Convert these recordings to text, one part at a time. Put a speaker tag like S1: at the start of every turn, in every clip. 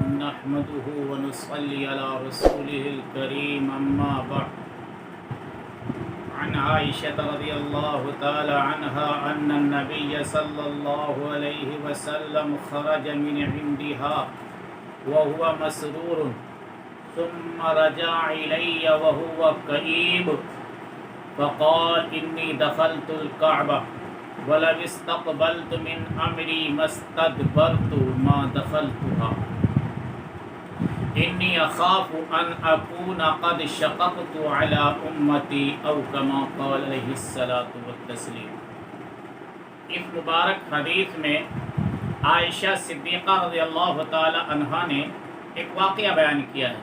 S1: نحمده ونصلي على رسوله الكريم أما بعد. عن عائشة رضي الله تعالى عنها أن النبي صلى الله عليه وسلم خرج من عندها وهو مسرور ثم رجع إلي وهو كئيب فقال إني دخلت الكعبة ولو استقبلت من أمري ما استدبرت ما دخلتها إني أخاف أن أكون قد شققت على أمتي أو كما قال عليه الصلاة والتسليم. اس مبارک حدیث میں عائشہ صدیقہ رضی اللہ تعالی عنہا نے ایک واقعہ بیان کیا ہے.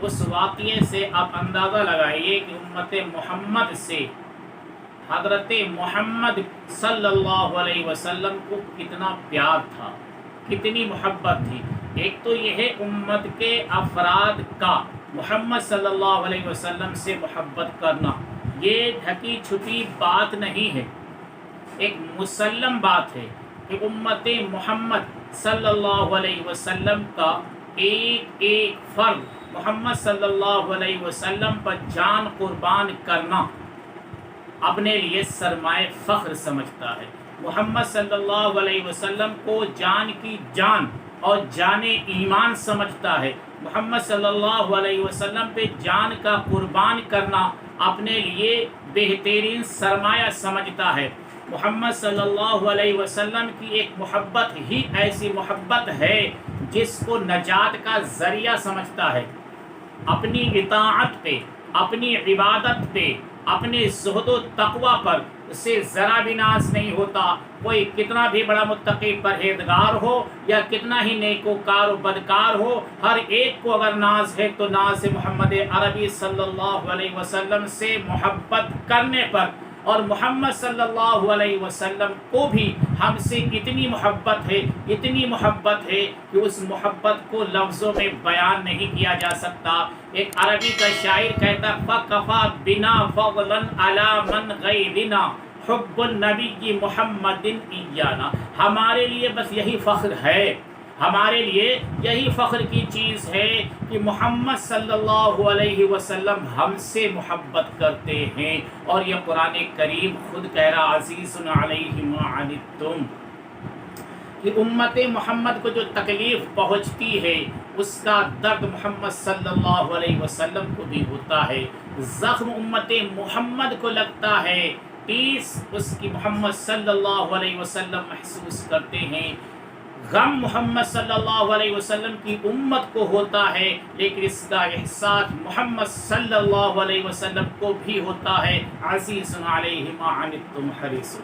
S1: اس واقعے سے آپ اندازہ لگائیے کہ امت محمد سے حضرت محمد صلی اللہ علیہ وسلم کو کتنا پیار تھا، کتنی محبت تھی. ایک تو یہ ہے امت کے افراد کا محمد صلی اللہ علیہ وسلم سے محبت کرنا، یہ ڈھکی چھپی بات نہیں ہے، ایک مسلم بات ہے کہ امت محمد صلی اللہ علیہ وسلم کا ایک ایک فرد محمد صلی اللہ علیہ وسلم پر جان قربان کرنا اپنے لیے سرمایہ فخر سمجھتا ہے. محمد صلی اللہ علیہ وسلم کو جان کی جان اور جان ایمان سمجھتا ہے. محمد صلی اللہ علیہ وسلم پہ جان کا قربان کرنا اپنے لیے بہترین سرمایہ سمجھتا ہے. محمد صلی اللہ علیہ وسلم کی ایک محبت ہی ایسی محبت ہے جس کو نجات کا ذریعہ سمجھتا ہے. اپنی اطاعت پہ، اپنی عبادت پہ، اپنے زہد و تقوی پر اسے ذرا بھی ناز نہیں ہوتا. کوئی کتنا بھی بڑا متقی پرہیزگار ہو یا کتنا ہی نیکوکار و بدکار ہو، ہر ایک کو اگر ناز ہے تو ناز محمد عربی صلی اللہ علیہ وسلم سے محبت کرنے پر. اور محمد صلی اللہ علیہ وسلم کو بھی ہم سے اتنی محبت ہے، اتنی محبت ہے کہ اس محبت کو لفظوں میں بیان نہیں کیا جا سکتا. ایک عربی کا شاعر کہتا فَكَفَى بِنَا فَضْلًا عَلَى مَنْ غَيْرِنَا حُبُّ النَّبِيِّ مُحَمَّدٍ إِيَّانَا. ہمارے لیے بس یہی فخر ہے، ہمارے لیے یہی فخر کی چیز ہے کہ محمد صلی اللہ علیہ وسلم ہم سے محبت کرتے ہیں. اور یہ قرآن کریم خود کہہ رہا عزیز علیہ ما عنتم، کہ امت محمد کو جو تکلیف پہنچتی ہے اس کا درد محمد صلی اللہ علیہ وسلم کو بھی ہوتا ہے. زخم امت محمد کو لگتا ہے، ٹیس اس کی محمد صلی اللہ علیہ وسلم محسوس کرتے ہیں. غم محمد صلی اللہ علیہ وسلم کی امت کو ہوتا ہے، لیکن اس کا احساس محمد صلی اللہ علیہ وسلم کو بھی ہوتا ہے. عزیز علیہ ما عنتم حریص،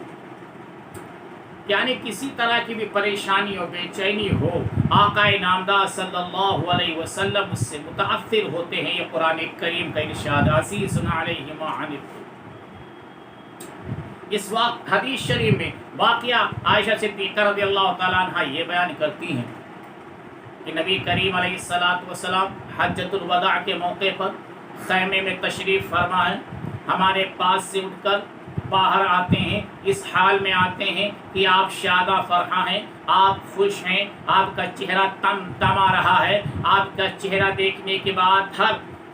S1: یعنی کسی طرح کی بھی پریشانی اور بے چینی ہو، آقا نامدار صلی اللہ علیہ وسلم اس سے متاثر ہوتے ہیں. یہ قرآن کریم کا ارشاد عزیز علیہ ما عنتم. اس وقت حدیث شریف میں واقعہ عائشہ صدیقہ رضی اللہ تعالیٰ عنہ یہ بیان کرتی ہیں کہ نبی کریم علیہ الصلاۃ والسلام حجۃ الوداع کے موقع پر خیمے میں تشریف فرما ہے. ہمارے پاس سے اٹھ کر باہر آتے ہیں، اس حال میں آتے ہیں کہ آپ شادہ فرحاں ہیں، آپ خوش ہیں، آپ کا چہرہ تما رہا ہے. آپ کا چہرہ دیکھنے کے بعد ہر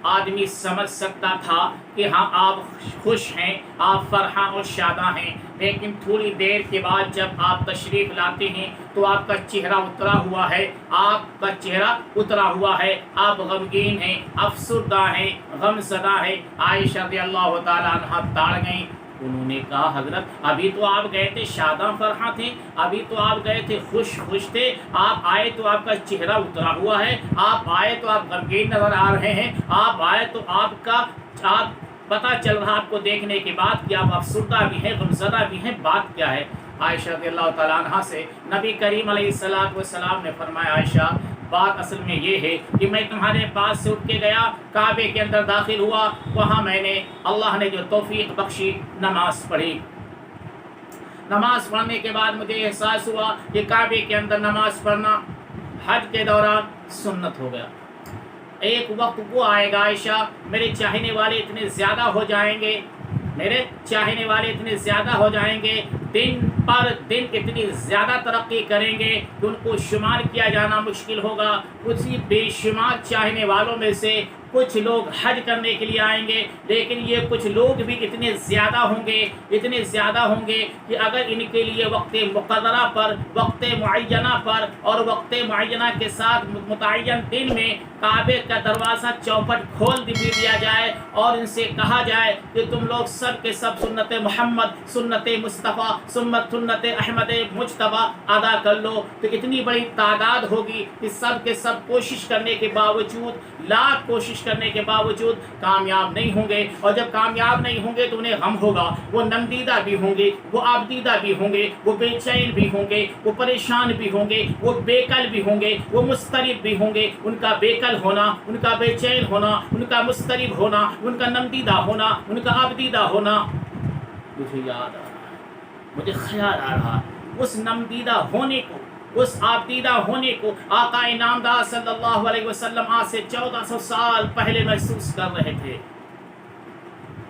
S1: آدمی سمجھ سکتا تھا کہ ہاں آپ خوش ہیں، آپ فرحاں اور شاداں ہیں. لیکن تھوڑی دیر کے بعد جب آپ تشریف لاتے ہیں تو آپ کا چہرہ اترا ہوا ہے، آپ کا چہرہ اترا ہوا ہے، آپ غمگین ہیں، افسردہ ہیں، غم زدہ ہیں. عائشہ رضی اللہ تعالیٰ عنہا تاڑ گئیں. انہوں نے کہا حضرت ابھی تو آپ گئے تھے شاداں فرحاں تھے، ابھی تو آپ گئے تھے خوش تھے، آپ آئے تو آپ کا چہرہ اترا ہوا ہے، آپ آئے تو آپ غمگین نظر آ رہے ہیں، آپ آئے تو آپ پتہ چل رہا آپ کو دیکھنے کے بعد کہ آپ افسردہ بھی ہیں، غمزدہ بھی ہیں. بات کیا ہے؟ عائشہ رضی اللہ تعالیٰ عنہ سے نبی کریم علیہ الصلاۃ والسلام نے فرمایا عائشہ بات اصل میں یہ ہے کہ میں تمہارے پاس سے اٹھ کے گیا، کعبے کے اندر داخل ہوا، وہاں میں نے اللہ نے جو توفیق بخشی نماز پڑھی. نماز پڑھنے کے بعد مجھے احساس ہوا کہ کعبے کے اندر نماز پڑھنا حج کے دوران سنت ہو گیا. ایک وقت وہ آئے گا عائشہ میرے چاہنے والے اتنے زیادہ ہو جائیں گے، میرے چاہنے والے اتنے زیادہ ہو جائیں گے، دن پر دن اتنی زیادہ ترقی کریں گے کہ ان کو شمار کیا جانا مشکل ہوگا۔ اسی بے شمار چاہنے والوں میں سے کچھ لوگ حج کرنے کے لیے آئیں گے، لیکن یہ کچھ لوگ بھی اتنے زیادہ ہوں گے کہ اگر ان کے لیے وقت مقررہ پر، وقت معینہ پر اور وقت معینہ کے ساتھ متعین دن میں کعبے کا دروازہ چوپٹ کھول دیا جائے اور ان سے کہا جائے کہ تم لوگ سب کے سب سنت محمد، سنت مصطفیٰ، سنت احمد مجتبیٰ ادا کر لو، تو اتنی بڑی تعداد ہوگی کہ سب کے سب کوشش کرنے کے باوجود، لاکھ کوشش کرنے کے باوجود کامیاب نہیں ہوں گے۔ اور جب کامیاب نہیں ہوں گے تو انہیں غم ہوگا، وہ نمدیدہ بھی ہوں گے، وہ آبدیدہ بھی ہوں گے، وہ بے چین بھی ہوں گے، وہ پریشان بھی ہوں گے، وہ بے کل بھی ہوں گے، وہ مضطرب بھی ہوں گے۔ ان کا بے کل ہونا، ان کا بے چین ہونا، ان کا مضطرب ہونا، ان کا نمدیدہ ہونا، ان کا آبدیدہ ہونا، مجھے یاد آ رہا ہے، مجھے خیال آ رہا ہے اس نمدیدہ ہونے کو، اس آبدیدہ ہونے کو آقا نامدار صلی اللہ علیہ وسلم آج سے 1400 سال پہلے محسوس کر رہے تھے۔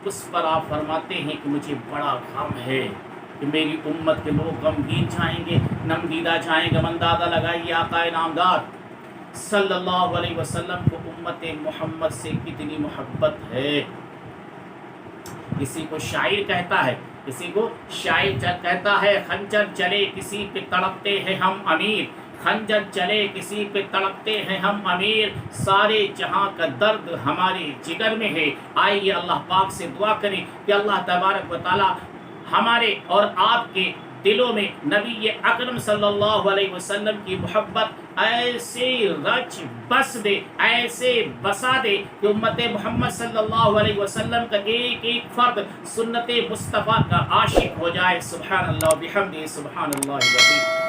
S1: اس پر آپ فرماتے ہیں کہ مجھے بڑا غم ہے کہ میری امت کے لوگ غمگین جائیں گے، نمدیدہ جائیں گے۔ اندازہ لگائیے آقا نامدار صلی اللہ علیہ وسلم کو امت محمد سے کتنی محبت ہے۔ کسی کو شاعر کہتا ہے، کسی کو شاعر کہتا ہے، خنجر چلے کسی پہ تڑپتے ہیں ہم امیر، خنجر چلے کسی پہ تڑپتے ہیں ہم امیر، سارے جہاں کا درد ہمارے جگر میں ہے۔ آئیے اللہ پاک سے دعا کریں کہ اللہ تبارک و تعالی ہمارے اور آپ کے دلوں میں نبی اکرم صلی اللہ علیہ وسلم کی محبت ایسے رچ بس دے، ایسے بسا دے کہ امت محمد صلی اللہ علیہ وسلم کا ایک ایک فرد سنت مصطفیٰ کا عاشق ہو جائے۔ سبحان اللہ و بحمدہ، سبحان اللہ العظیم۔